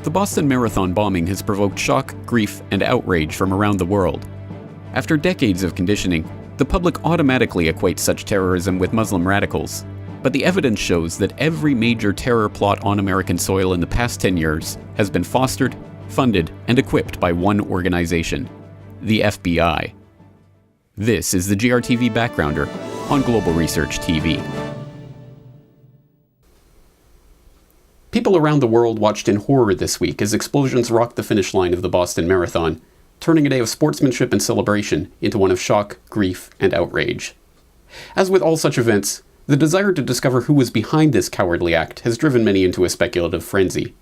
The Boston Marathon bombing has provoked shock, grief, and outrage from around the world. After decades of conditioning, the public automatically equates such terrorism with Muslim radicals. But the evidence shows that every major terror plot on American soil in the past 10 years has been fostered, funded, and equipped by one organization, the FBI. This is the GRTV Backgrounder on Global Research TV. People around the world watched in horror this week as explosions rocked the finish line of the Boston Marathon, turning a day of sportsmanship and celebration into one of shock, grief, and outrage. As with all such events, the desire to discover who was behind this cowardly act has driven many into a speculative frenzy.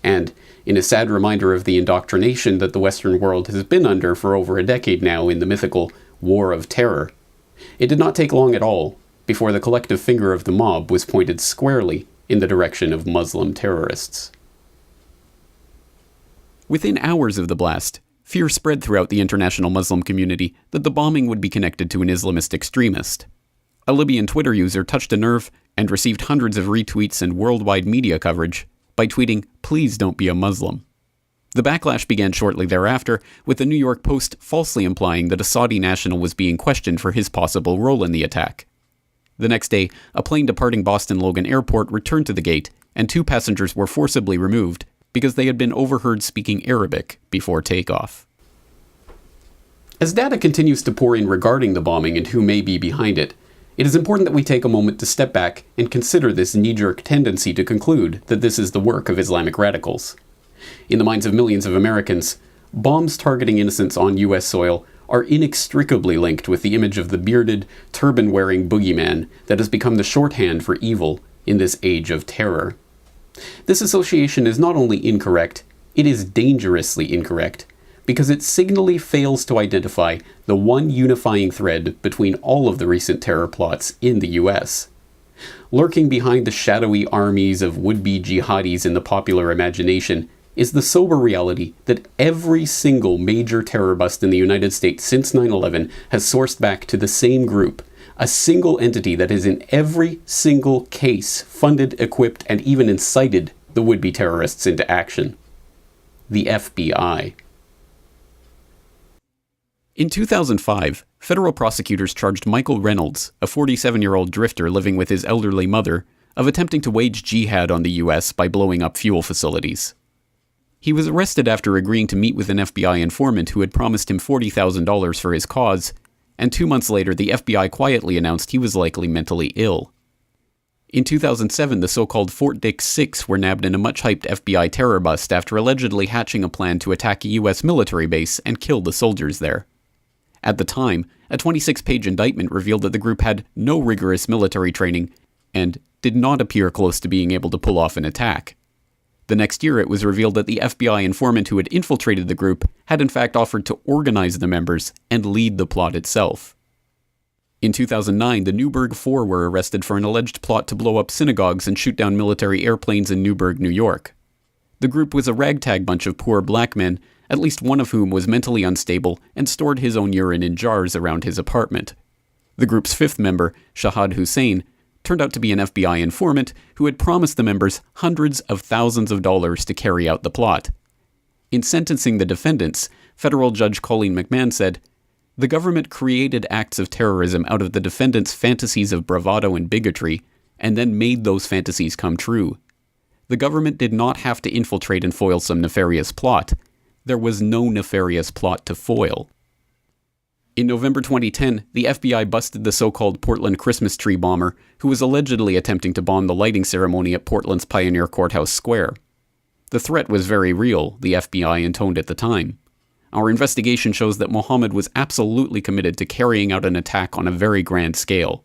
And, in a sad reminder of the indoctrination that the Western world has been under for over a decade now in the mythical War of Terror, it did not take long at all before the collective finger of the mob was pointed squarely in the direction of Muslim terrorists. Within hours of the blast, fear spread throughout the international Muslim community that the bombing would be connected to an Islamist extremist. A Libyan Twitter user touched a nerve and received hundreds of retweets and worldwide media coverage by tweeting, "Please don't be a Muslim." The backlash began shortly thereafter, with the New York Post falsely implying that a Saudi national was being questioned for his possible role in the attack. The next day, a plane departing Boston Logan Airport returned to the gate, and 2 passengers were forcibly removed because they had been overheard speaking Arabic before takeoff. As data continues to pour in regarding the bombing and who may be behind it, it is important that we take a moment to step back and consider this knee-jerk tendency to conclude that this is the work of Islamic radicals. In the minds of millions of Americans, bombs targeting innocents on U.S. soil are inextricably linked with the image of the bearded, turban-wearing boogeyman that has become the shorthand for evil in this age of terror. This association is not only incorrect, it is dangerously incorrect, because it signally fails to identify the one unifying thread between all of the recent terror plots in the U.S. Lurking behind the shadowy armies of would-be jihadis in the popular imagination is the sober reality that every single major terror bust in the United States since 9/11 has sourced back to the same group, a single entity that has in every single case funded, equipped, and even incited the would-be terrorists into action: the FBI. In 2005, federal prosecutors charged Michael Reynolds, a 47-year-old drifter living with his elderly mother, of attempting to wage jihad on the U.S. by blowing up fuel facilities. He was arrested after agreeing to meet with an FBI informant who had promised him $40,000 for his cause, and 2 months later the FBI quietly announced he was likely mentally ill. In 2007, the so-called Fort Dix Six were nabbed in a much-hyped FBI terror bust after allegedly hatching a plan to attack a U.S. military base and kill the soldiers there. At the time, a 26-page indictment revealed that the group had no rigorous military training and did not appear close to being able to pull off an attack. The next year, it was revealed that the FBI informant who had infiltrated the group had in fact offered to organize the members and lead the plot itself. In 2009, the Newburgh Four were arrested for an alleged plot to blow up synagogues and shoot down military airplanes in Newburgh, New York. The group was a ragtag bunch of poor black men, at least one of whom was mentally unstable and stored his own urine in jars around his apartment. The group's 5th member, Shahad Hussein, turned out to be an FBI informant who had promised the members hundreds of thousands of dollars to carry out the plot. In sentencing the defendants, federal judge Colleen McMahon said, "The government created acts of terrorism out of the defendants' fantasies of bravado and bigotry, and then made those fantasies come true. The government did not have to infiltrate and foil some nefarious plot. There was no nefarious plot to foil." In November 2010, the FBI busted the so-called Portland Christmas tree bomber, who was allegedly attempting to bomb the lighting ceremony at Portland's Pioneer Courthouse Square. The threat was very real, the FBI intoned at the time. Our investigation shows that Mohammed was absolutely committed to carrying out an attack on a very grand scale.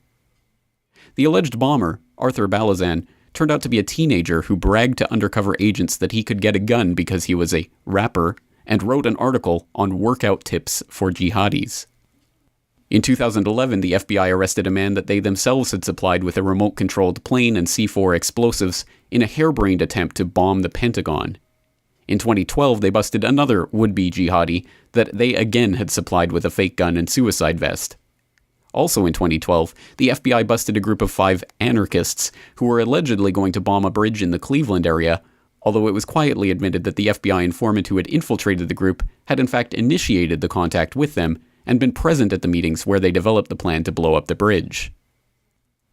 The alleged bomber, Arthur Balazan, turned out to be a teenager who bragged to undercover agents that he could get a gun because he was a rapper and wrote an article on workout tips for jihadis. In 2011, the FBI arrested a man that they themselves had supplied with a remote-controlled plane and C4 explosives in a harebrained attempt to bomb the Pentagon. In 2012, they busted another would-be jihadi that they again had supplied with a fake gun and suicide vest. Also in 2012, the FBI busted a group of 5 anarchists who were allegedly going to bomb a bridge in the Cleveland area, although it was quietly admitted that the FBI informant who had infiltrated the group had in fact initiated the contact with them and been present at the meetings where they developed the plan to blow up the bridge.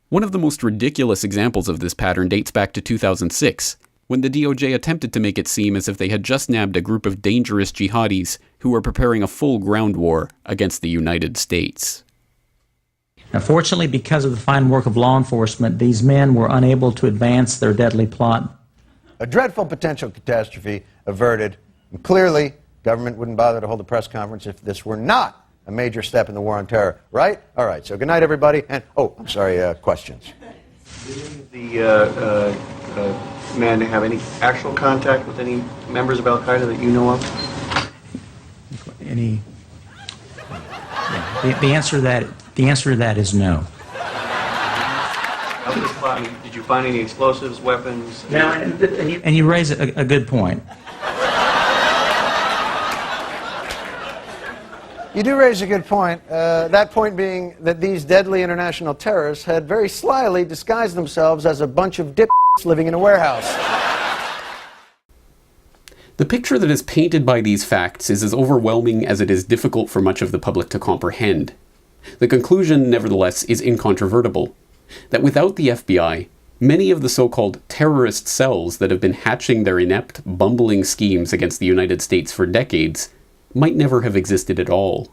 One of the most ridiculous examples of this pattern dates back to 2006, when the DOJ attempted to make it seem as if they had just nabbed a group of dangerous jihadis who were preparing a full ground war against the United States. Now, fortunately, because of the fine work of law enforcement, these men were unable to advance their deadly plot. A dreadful potential catastrophe averted. And clearly, government wouldn't bother to hold a press conference if this were not a major step in the war on terror, right? All right, so good night, everybody. And, I'm sorry, questions. Did the man have any actual contact with any members of Al-Qaeda that you know of? The answer to that is no. Did you find any explosives, weapons? Now, and you raise a good point. You do raise a good point. That point being that these deadly international terrorists had very slyly disguised themselves as a bunch of dipshits living in a warehouse. The picture that is painted by these facts is as overwhelming as it is difficult for much of the public to comprehend. The conclusion, nevertheless, is incontrovertible, that without the FBI, many of the so-called terrorist cells that have been hatching their inept, bumbling schemes against the United States for decades might never have existed at all.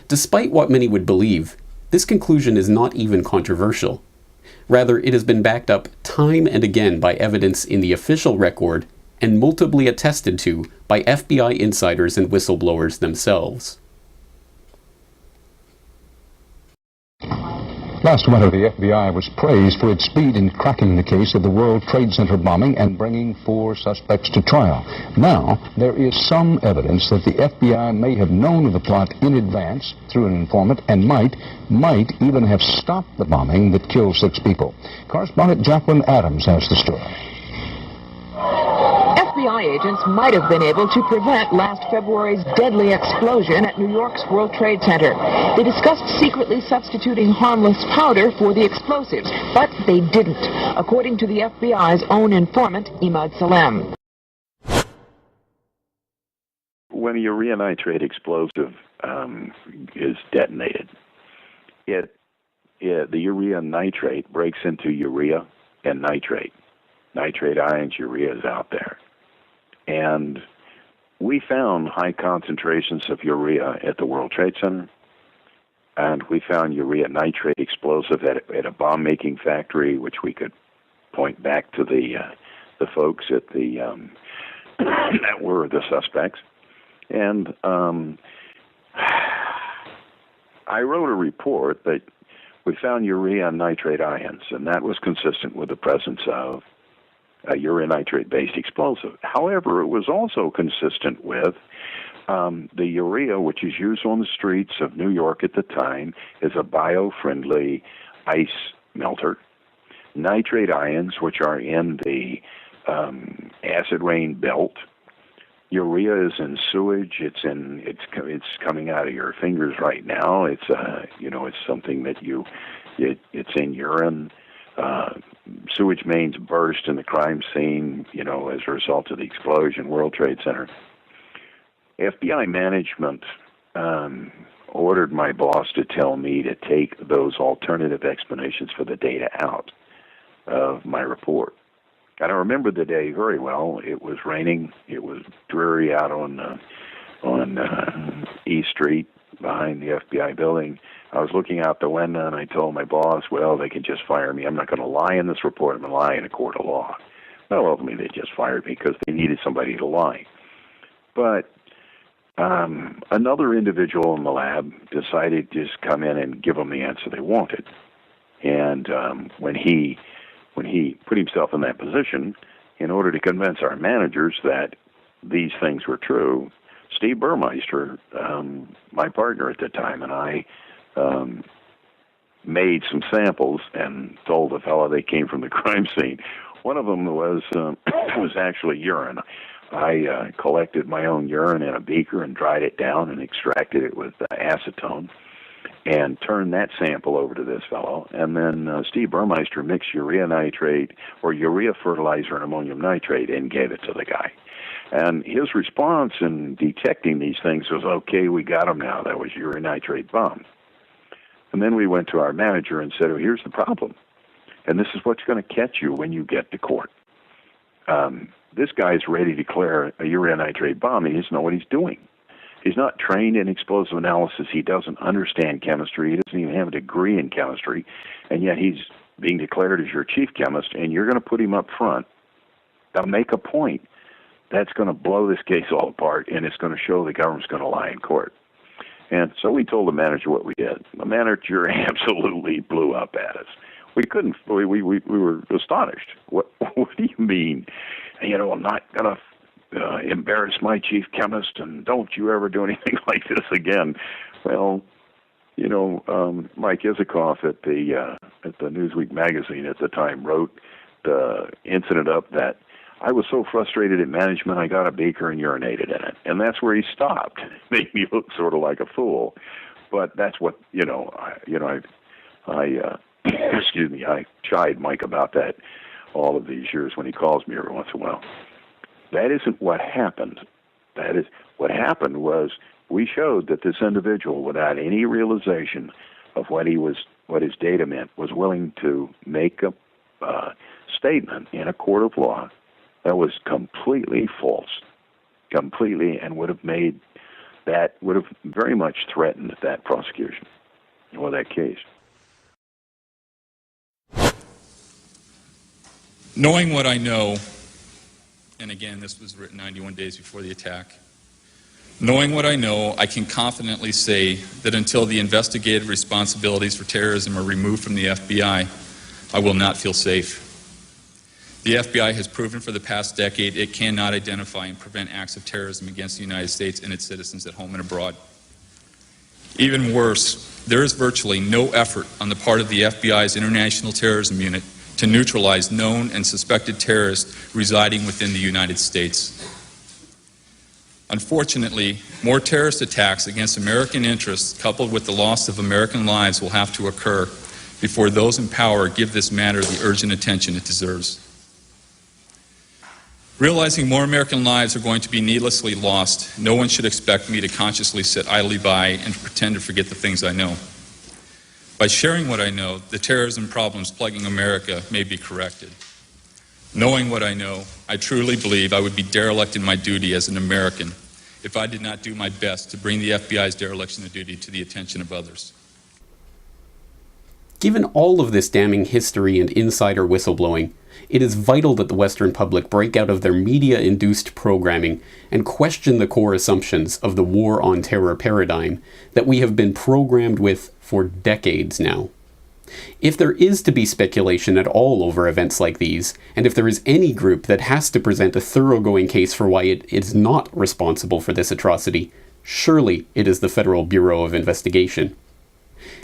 Despite what many would believe, this conclusion is not even controversial. Rather, it has been backed up time and again by evidence in the official record and multiply attested to by FBI insiders and whistleblowers themselves. Last winter, the FBI was praised for its speed in cracking the case of the World Trade Center bombing and bringing 4 suspects to trial. Now, there is some evidence that the FBI may have known of the plot in advance through an informant and might even have stopped the bombing that killed 6 people. Correspondent Jacqueline Adams has the story. FBI agents might have been able to prevent last February's deadly explosion at New York's World Trade Center. They discussed secretly substituting harmless powder for the explosives, but they didn't, according to the FBI's own informant, Imad Salem. When a urea nitrate explosive is detonated, the urea nitrate breaks into urea and nitrate. Nitrate ions, urea is out there. And we found high concentrations of urea at the World Trade Center, and we found urea nitrate explosive at a bomb-making factory, which we could point back to the folks at the that were the suspects. And I wrote a report that we found urea and nitrate ions, and that was consistent with the presence of a urea nitrate-based explosive. However, it was also consistent with the urea, which is used on the streets of New York at the time, is a bio-friendly ice melter. Nitrate ions, which are in the acid rain belt. Urea is in sewage. It's coming out of your fingers right now. It's it's something that it's in urine. Sewage mains burst in the crime scene, as a result of the explosion, World Trade Center. FBI management ordered my boss to tell me to take those alternative explanations for the data out of my report. And I remember the day very well. It was raining. It was dreary out on East Street behind the FBI building. I was looking out the window, and I told my boss, well, they can just fire me. I'm not going to lie in this report. I'm going to lie in a court of law. Well, ultimately, they just fired me because they needed somebody to lie. But another individual in the lab decided to just come in and give them the answer they wanted. And when he put himself in that position, in order to convince our managers that these things were true, Steve Burmeister, my partner at the time, and I made some samples and told the fellow they came from the crime scene. One of them was actually urine. I collected my own urine in a beaker and dried it down and extracted it with acetone. and turned that sample over to this fellow. And then Steve Burmeister mixed urea nitrate or urea fertilizer and ammonium nitrate and gave it to the guy. And his response in detecting these things was, okay, we got him now. That was urea nitrate bomb. And then we went to our manager and said, oh, here's the problem. And this is what's going to catch you when you get to court. This guy's ready to declare a urea nitrate bomb. He doesn't know what he's doing. He's not trained in explosive analysis. He doesn't understand chemistry. He doesn't even have a degree in chemistry. And yet he's being declared as your chief chemist, and you're going to put him up front to make a point that's going to blow this case all apart, and it's going to show the government's going to lie in court. And so we told the manager what we did. The manager absolutely blew up at us. We couldn't. We were astonished. What do you mean? I'm not going to embarrass my chief chemist, and don't you ever do anything like this again. Well, Mike Isikoff at the Newsweek magazine at the time wrote the incident up that I was so frustrated at management I got a beaker and urinated in it, and that's where he stopped. It made me look sort of like a fool, but that's what excuse me, I chide Mike about that all of these years when he calls me every once in a while. That isn't what happened. That is what happened was we showed that this individual, without any realization of what his data meant, was willing to make a statement in a court of law that was completely false, and would have very much threatened that prosecution or that case. Knowing what I know, and again, this was written 91 days before the attack, knowing what I know, I can confidently say that until the investigative responsibilities for terrorism are removed from the FBI, I will not feel safe. The FBI has proven for the past decade it cannot identify and prevent acts of terrorism against the United States and its citizens at home and abroad. Even worse, there is virtually no effort on the part of the FBI's International Terrorism Unit to neutralize known and suspected terrorists residing within the United States. Unfortunately, more terrorist attacks against American interests, coupled with the loss of American lives, will have to occur before those in power give this matter the urgent attention it deserves. Realizing more American lives are going to be needlessly lost, no one should expect me to consciously sit idly by and pretend to forget the things I know. By sharing what I know, the terrorism problems plaguing America may be corrected. Knowing what I know, I truly believe I would be derelict in my duty as an American if I did not do my best to bring the FBI's dereliction of duty to the attention of others. Given all of this damning history and insider whistleblowing, it is vital that the Western public break out of their media-induced programming and question the core assumptions of the war on terror paradigm that we have been programmed with for decades now. If there is to be speculation at all over events like these, and if there is any group that has to present a thoroughgoing case for why it is not responsible for this atrocity, surely it is the Federal Bureau of Investigation.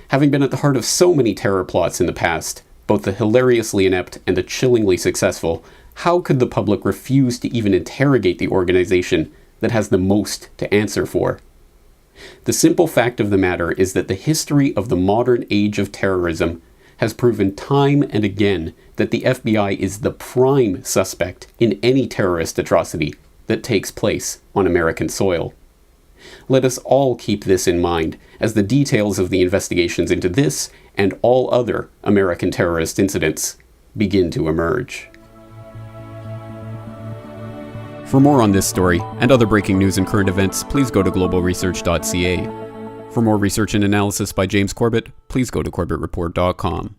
Having been at the heart of so many terror plots in the past, both the hilariously inept and the chillingly successful, how could the public refuse to even interrogate the organization that has the most to answer for? The simple fact of the matter is that the history of the modern age of terrorism has proven time and again that the FBI is the prime suspect in any terrorist atrocity that takes place on American soil. Let us all keep this in mind as the details of the investigations into this and all other American terrorist incidents begin to emerge. For more on this story and other breaking news and current events, please go to globalresearch.ca. For more research and analysis by James Corbett, please go to corbettreport.com.